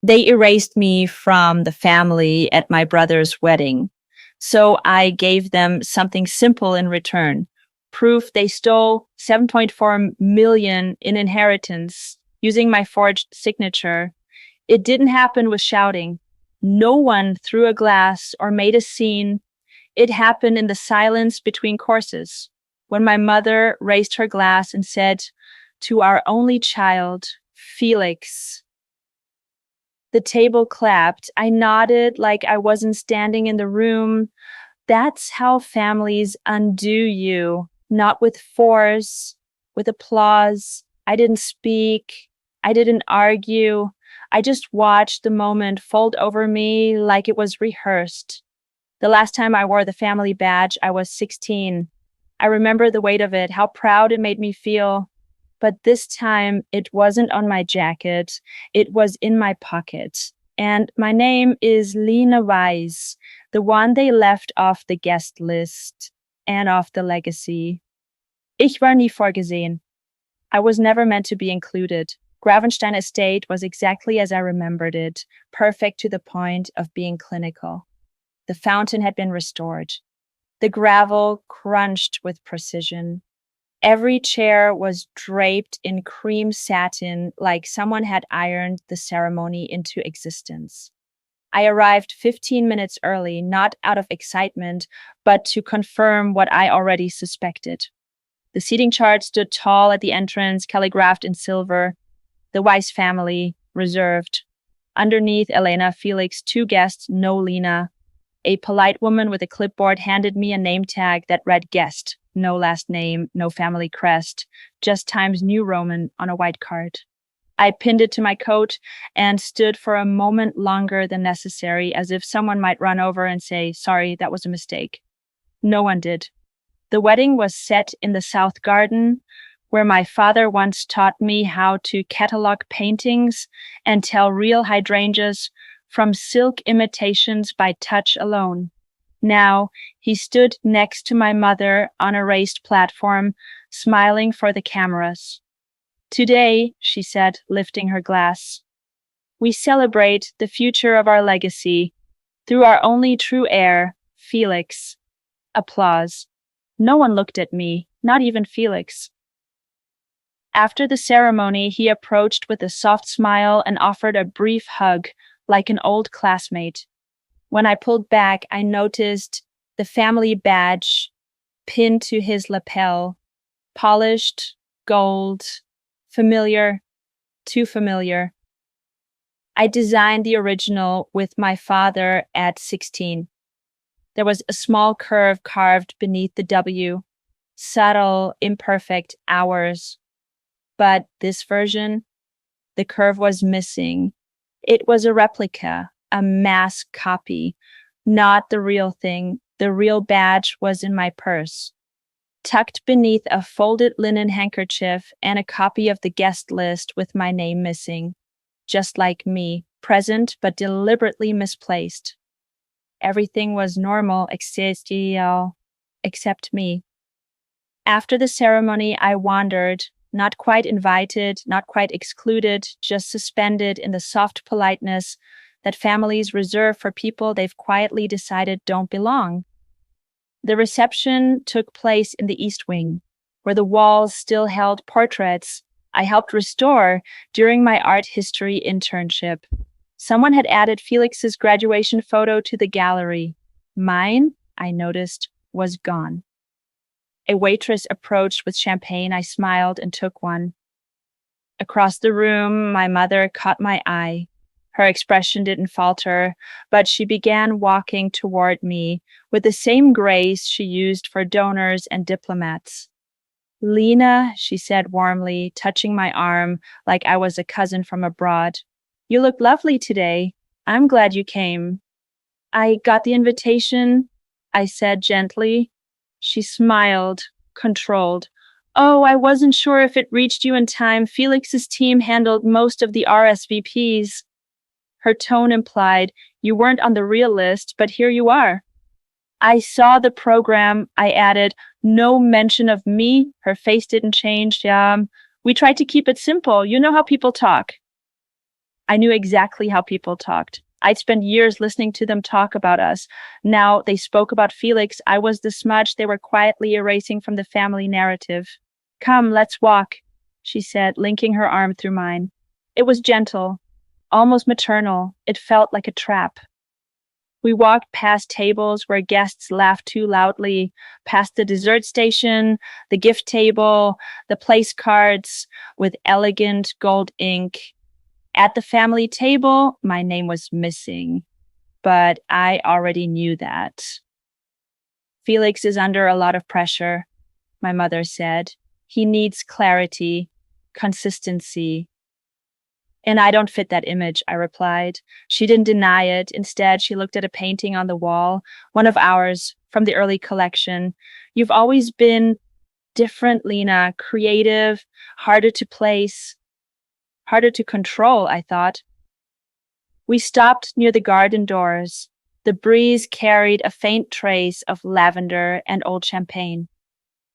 They erased me from the family at my brother's wedding. So I gave them something simple in return. Proof they stole 7.4 million in inheritance using my forged signature. It didn't happen with shouting. No one threw a glass or made a scene. It happened in the silence between courses, when my mother raised her glass and said, "To our only child, Felix." The table clapped. I nodded like I wasn't standing in the room. That's how families undo you, not with force, with applause. I didn't speak. I didn't argue. I just watched the moment fold over me like it was rehearsed. The last time I wore the family badge, I was 16. I remember the weight of it, how proud it made me feel. But this time, it wasn't on my jacket. It was in my pocket. And my name is Lena Weiss, the one they left off the guest list and off the legacy. Ich war nie vorgesehen. I was never meant to be included. Gravenstein Estate was exactly as I remembered it, perfect to the point of being clinical. The fountain had been restored. The gravel crunched with precision. Every chair was draped in cream satin like someone had ironed the ceremony into existence. I arrived 15 minutes early, not out of excitement, but to confirm what I already suspected. The seating chart stood tall at the entrance, calligraphed in silver. The Weiss family, reserved. Underneath Elena, Felix, 2 guests, no Lena. A polite woman with a clipboard handed me a name tag that read guest. No last name, no family crest, just Times New Roman on a white card. I pinned it to my coat and stood for a moment longer than necessary, as if someone might run over and say, "Sorry, that was a mistake." No one did. The wedding was set in the South Garden, where my father once taught me how to catalog paintings and tell real hydrangeas from silk imitations by touch alone. Now, he stood next to my mother on a raised platform, smiling for the cameras. "Today," she said, lifting her glass, "we celebrate the future of our legacy through our only true heir, Felix." Applause. No one looked at me, not even Felix. After the ceremony, he approached with a soft smile and offered a brief hug, like an old classmate. When I pulled back, I noticed the family badge pinned to his lapel. Polished, gold, familiar, too familiar. I designed the original with my father at 16. There was a small curve carved beneath the W. Subtle, imperfect, ours. But this version, the curve was missing. It was a replica, a mass copy, not the real thing. The real badge was in my purse, tucked beneath a folded linen handkerchief and a copy of the guest list with my name missing. Just like me, present but deliberately misplaced. Everything was normal, except me. After the ceremony, I wandered, not quite invited, not quite excluded, just suspended in the soft politeness that families reserve for people they've quietly decided don't belong. The reception took place in the East Wing, where the walls still held portraits I helped restore during my art history internship. Someone had added Felix's graduation photo to the gallery. Mine, I noticed, was gone. A waitress approached with champagne. I smiled and took one. Across the room, my mother caught my eye. Her expression didn't falter, but she began walking toward me with the same grace she used for donors and diplomats. "Lena," she said warmly, touching my arm like I was a cousin from abroad. "You look lovely today. I'm glad you came." "I got the invitation," I said gently. She smiled, controlled. "Oh, I wasn't sure if it reached you in time. Felix's team handled most of the RSVPs. Her tone implied, "You weren't on the real list, but here you are." "I saw the program," I added. "No mention of me." Her face didn't change. "We tried to keep it simple. You know how people talk." I knew exactly how people talked. I'd spent years listening to them talk about us. Now they spoke about Felix. I was the smudge they were quietly erasing from the family narrative. Come, let's walk, she said, linking her arm through mine. It was gentle, almost maternal. It felt like a trap. We walked past tables where guests laughed too loudly, past the dessert station, the gift table, the place cards with elegant gold ink. At the family table, my name was missing, but I already knew that. Felix is under a lot of pressure, my mother said. He needs clarity, consistency. And I don't fit that image, I replied. She didn't deny it. Instead, she looked at a painting on the wall, one of ours from the early collection. You've always been different, Lena, creative, harder to place, harder to control, I thought. We stopped near the garden doors. The breeze carried a faint trace of lavender and old champagne.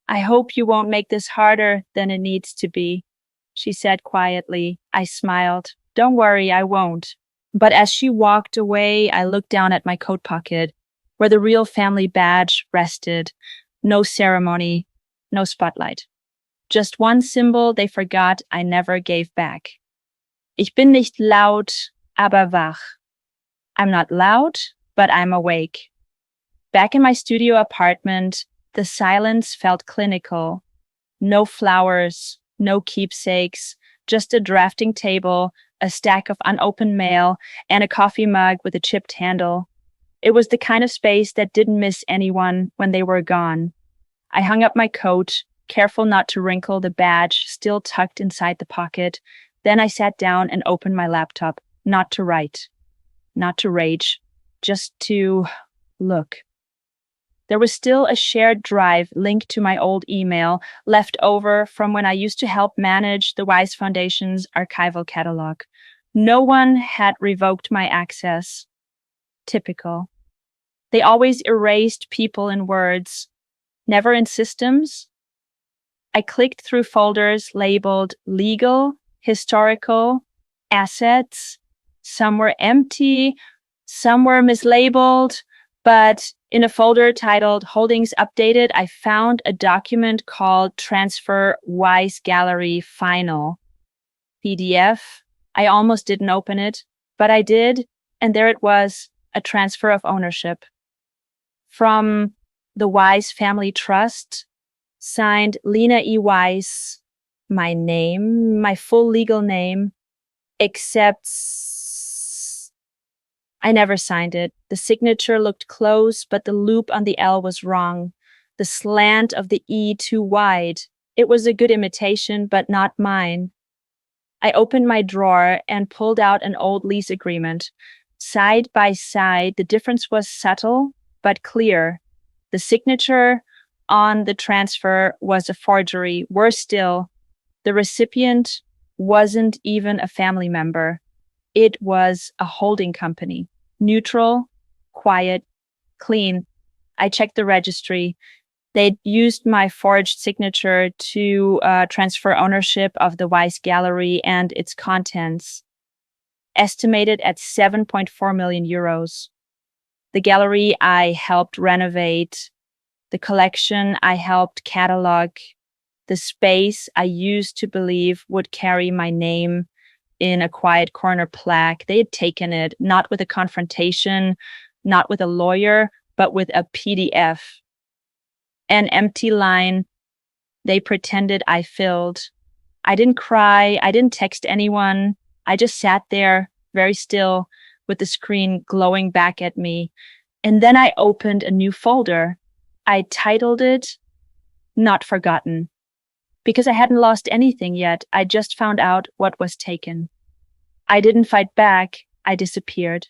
I hope you won't make this harder than it needs to be, she said quietly. I smiled. Don't worry, I won't. But as she walked away, I looked down at my coat pocket, where the real family badge rested. No ceremony, no spotlight. Just one symbol they forgot I never gave back. Ich bin nicht laut, aber wach. I'm not loud, but I'm awake. Back in my studio apartment, the silence felt clinical. No flowers, no keepsakes, just a drafting table, a stack of unopened mail, and a coffee mug with a chipped handle. It was the kind of space that didn't miss anyone when they were gone. I hung up my coat, careful not to wrinkle the badge still tucked inside the pocket. Then I sat down and opened my laptop, not to write, not to rage, just to look. There was still a shared drive linked to my old email left over from when I used to help manage the Wise Foundation's archival catalog. No one had revoked my access. Typical. They always erased people in words, never in systems. I clicked through folders labeled legal, historical, assets. Some were empty, some were mislabeled, but in a folder titled Holdings Updated, I found a document called Transfer Wise Gallery Final. PDF. I almost didn't open it, but I did, and there it was, a transfer of ownership. From the Wise Family Trust, signed Lena E. Wise, my name, my full legal name, except I never signed it. The signature looked close, but the loop on the L was wrong. The slant of the E too wide. It was a good imitation, but not mine. I opened my drawer and pulled out an old lease agreement. Side by side, the difference was subtle, but clear. The signature on the transfer was a forgery. Worse still, the recipient wasn't even a family member. It was a holding company. Neutral, quiet, clean. I checked the registry. They'd used my forged signature to transfer ownership of the Wise Gallery and its contents, estimated at 7.4 million euros. The gallery I helped renovate, the collection I helped catalog, the space I used to believe would carry my name in a quiet corner plaque. They had taken it, not with a confrontation, not with a lawyer, but with a PDF. An empty line they pretended I filled. I didn't cry. I didn't text anyone. I just sat there, very still, with the screen glowing back at me. And then I opened a new folder. I titled it, Not Forgotten. Because I hadn't lost anything yet, I just found out what was taken. I didn't fight back. I disappeared.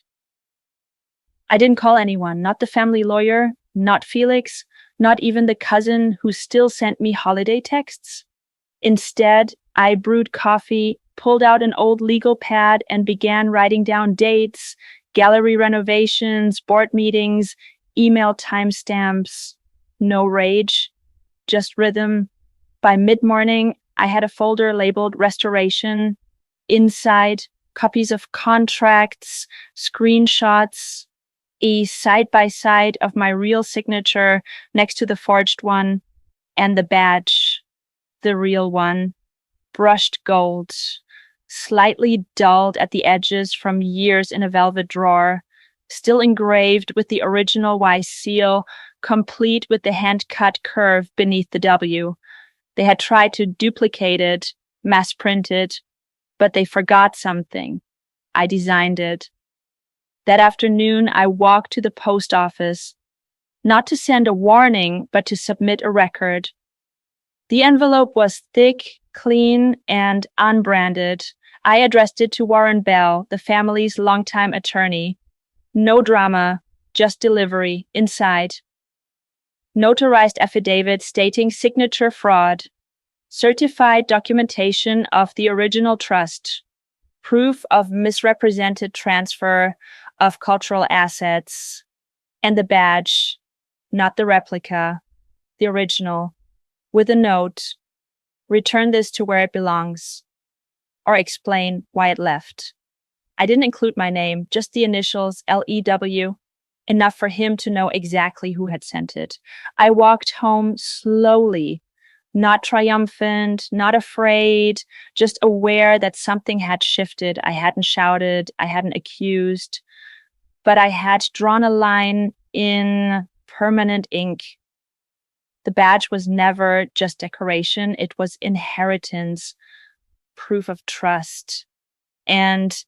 I didn't call anyone, not the family lawyer, not Felix, not even the cousin who still sent me holiday texts. Instead, I brewed coffee, pulled out an old legal pad, and began writing down dates, gallery renovations, board meetings, email timestamps. No rage, just rhythm. By mid-morning, I had a folder labeled Restoration. Inside, copies of contracts, screenshots, a side-by-side of my real signature next to the forged one, and the badge, the real one, brushed gold, slightly dulled at the edges from years in a velvet drawer, still engraved with the original Y seal, complete with the hand-cut curve beneath the W. They had tried to duplicate it, mass-print it, but they forgot something. I designed it. That afternoon, I walked to the post office, not to send a warning, but to submit a record. The envelope was thick, clean, and unbranded. I addressed it to Warren Bell, the family's longtime attorney. No drama, just delivery, inside. Notarized affidavit stating signature fraud. Certified documentation of the original trust. Proof of misrepresented transfer of cultural assets. And the badge, not the replica, the original, with a note. Return this to where it belongs. Or explain why it left. I didn't include my name, just the initials LEW, enough for him to know exactly who had sent it. I walked home slowly, not triumphant, not afraid, just aware that something had shifted. I hadn't shouted, I hadn't accused, but I had drawn a line in permanent ink. The badge was never just decoration, it was inheritance, proof of trust. And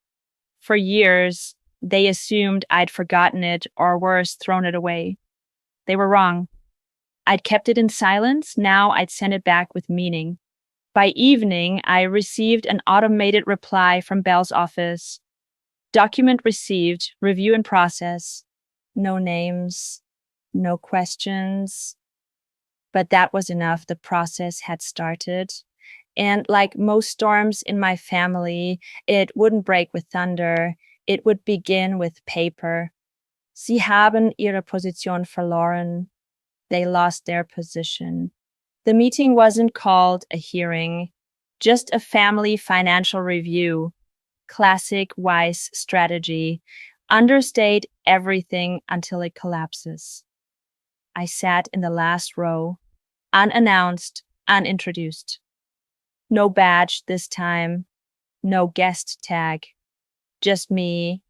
for years, they assumed I'd forgotten it or worse, thrown it away. They were wrong. I'd kept it in silence, now I'd sent it back with meaning. By evening, I received an automated reply from Bell's office. Document received, review in process. No names, no questions. But that was enough. The process had started. And like most storms in my family, it wouldn't break with thunder. It would begin with paper. Sie haben ihre Position verloren. They lost their position. The meeting wasn't called a hearing, just a family financial review. Classic Weiss strategy. Understate everything until it collapses. I sat in the last row, unannounced, unintroduced. No badge this time, no guest tag. Just me,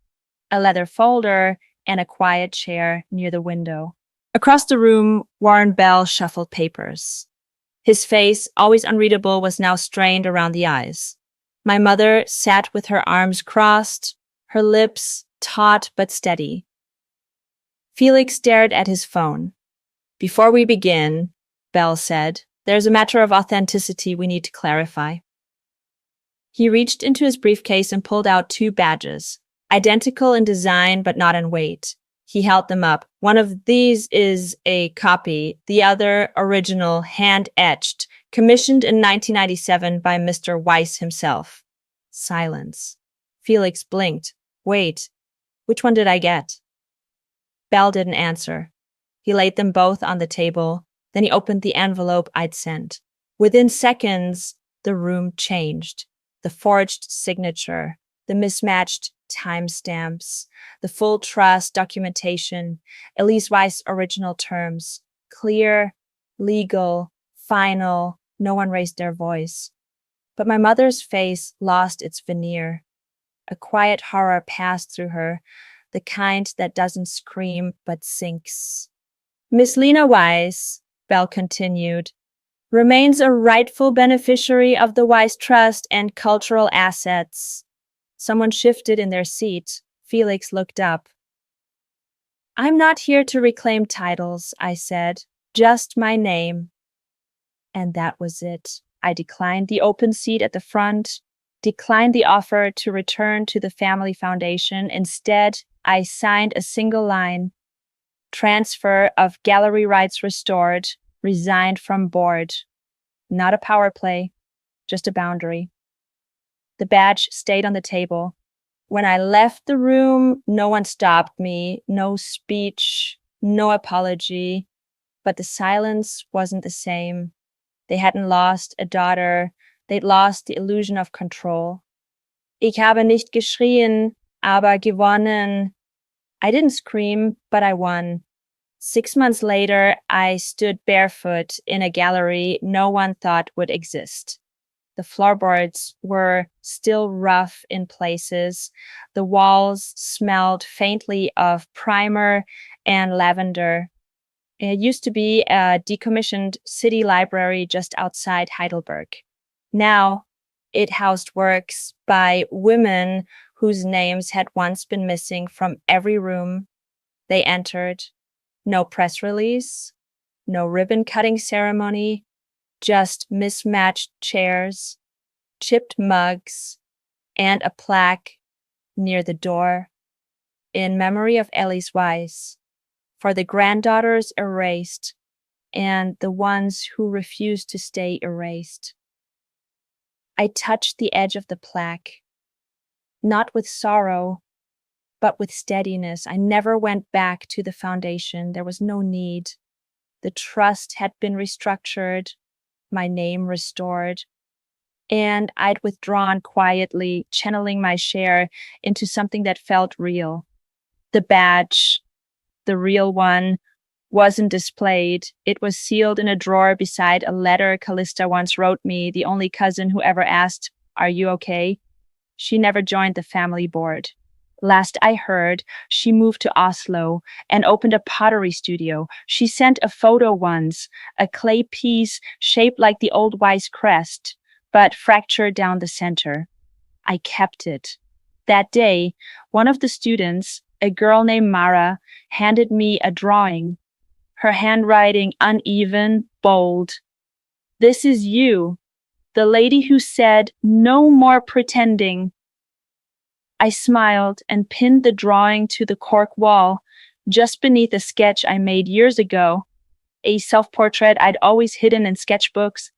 a leather folder, and a quiet chair near the window. Across the room, Warren Bell shuffled papers. His face, always unreadable, was now strained around the eyes. My mother sat with her arms crossed, her lips taut but steady. Felix stared at his phone. Before we begin, Bell said, there's a matter of authenticity we need to clarify. He reached into his briefcase and pulled out 2 badges, identical in design but not in weight. He held them up. One of these is a copy, the other original, hand-etched, commissioned in 1997 by Mr. Weiss himself. Silence. Felix blinked. Wait, which one did I get? Bell didn't answer. He laid them both on the table. Then he opened the envelope I'd sent. Within seconds, the room changed. The forged signature, the mismatched timestamps, the full trust documentation, Elise Weiss' original terms. Clear, legal, final, no one raised their voice. But my mother's face lost its veneer. A quiet horror passed through her, the kind that doesn't scream but sinks. Miss Lena Weiss, Bell continued, remains a rightful beneficiary of the Weiss Trust and cultural assets. Someone shifted in their seat. Felix looked up. I'm not here to reclaim titles, I said, just my name. And that was it. I declined the open seat at the front, declined the offer to return to the family foundation. Instead, I signed a single line. Transfer of gallery rights restored, resigned from board. Not a power play, just a boundary. The badge stayed on the table. When I left the room, no one stopped me, no speech, no apology. But the silence wasn't the same. They hadn't lost a daughter. They'd lost the illusion of control. Ich habe nicht geschrien, aber gewonnen. I didn't scream, but I won. 6 months later, I stood barefoot in a gallery no one thought would exist. The floorboards were still rough in places. The walls smelled faintly of primer and lavender. It used to be a decommissioned city library just outside Heidelberg. Now, it housed works by women whose names had once been missing from every room they entered. No press release, no ribbon cutting ceremony, just mismatched chairs, chipped mugs, and a plaque near the door in memory of Ellie's Weiss, for the granddaughters erased and the ones who refused to stay erased. I touched the edge of the plaque, not with sorrow, but with steadiness. I never went back to the foundation. There was no need. The trust had been restructured, my name restored, and I'd withdrawn quietly, channeling my share into something that felt real. The badge, the real one, wasn't displayed. It was sealed in a drawer beside a letter Callista once wrote me, the only cousin who ever asked, "Are you okay?" She never joined the family board. Last I heard, she moved to Oslo and opened a pottery studio. She sent a photo once, a clay piece shaped like the old Weiss crest, but fractured down the center. I kept it. That day, one of the students, a girl named Mara, handed me a drawing, her handwriting uneven, bold. "This is you, the lady who said, 'No more pretending.'" I smiled and pinned the drawing to the cork wall, just beneath a sketch I made years ago, a self-portrait I'd always hidden in sketchbooks.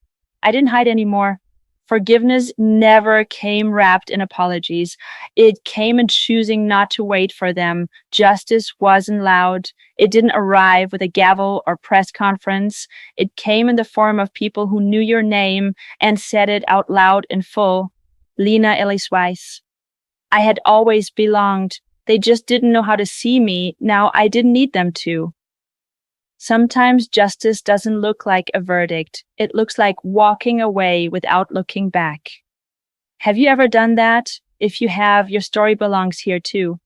I didn't hide anymore. Forgiveness never came wrapped in apologies. It came in choosing not to wait for them. Justice wasn't loud. It didn't arrive with a gavel or press conference. It came in the form of people who knew your name and said it out loud in full. Lina Ellis-Weiss. I had always belonged. They just didn't know how to see me. Now I didn't need them to. Sometimes justice doesn't look like a verdict. It looks like walking away without looking back. Have you ever done that? If you have, your story belongs here too.